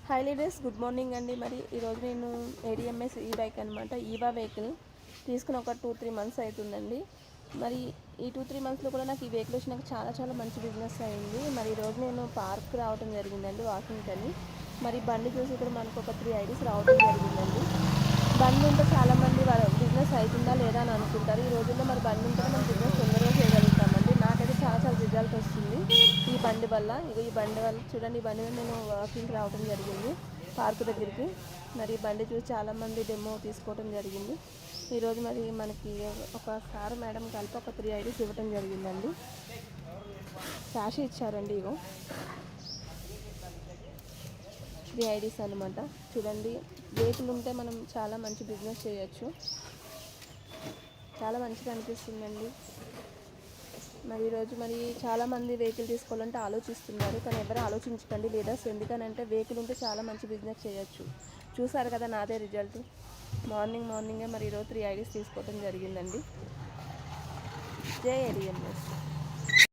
High leaders, good morning అండి. మరి ఈరోజు నేను ఏడిఎంఎస్ ఈ బైక్ అనమాట, ఈవా వెహికల్ తీసుకుని ఒక 2-3 మంత్స్ అవుతుందండి. మరి ఈ 2-3 మంత్స్లో కూడా నాకు ఈ వెహికల్ వచ్చి నాకు చాలా చాలా మంచి బిజినెస్ అయింది. మరి ఈరోజు నేను పార్క్ రావడం జరిగిందండి వాకింగ్ అని. మరి బండి చూసి కూడా మనకు ఒక 3 ఐడీస్ రావడం జరిగిందండి. బండి ఉంటే చాలామంది వాళ్ళ బిజినెస్ అవుతుందా లేదా అని అనుకుంటారు. ఈ రోజుల్లో మరి బండి ఉంటే మనం బిజినెస్ తొందరగా చేయగలుగుతామండి. నాకైతే చాలా చాలా రిజల్ట్ వస్తుంది ఈ బండి వల్ల. ఈ బండి వల్ల చూడండి, ఈ బండి మీద నేను వాకింగ్కి రావడం జరిగింది పార్క్ దగ్గరికి. మరి ఈ బండి చూసి చాలామంది డెమో తీసుకోవడం జరిగింది. ఈరోజు మరి మనకి ఒక సార్ మేడం కలిపి ఒక 3 ఐడీస్ ఇవ్వడం జరిగిందండి. క్యాష్ ఇచ్చారండి. ఇగో 3 ఐడీస్ అనమాట. చూడండి, వెహికల్ ఉంటే మనం చాలా మంచి బిజినెస్ చేయొచ్చు. చాలా మంచిగా అనిపిస్తుందండి. మరి ఈరోజు మరి చాలామంది వెహికల్ తీసుకోవాలంటే ఆలోచిస్తున్నారు, కానీ ఎవరు ఆలోచించకండి లీడర్స్. ఎందుకనంటే వెహికల్ ఉంటే చాలా మంచి బిజినెస్ చేయొచ్చు. చూసారు కదా నాదే రిజల్ట్. మార్నింగే మరి ఈరోజు 3 ఐడీస్ తీసుకోవడం జరిగిందండి. జై ఏడిఎంఎస్.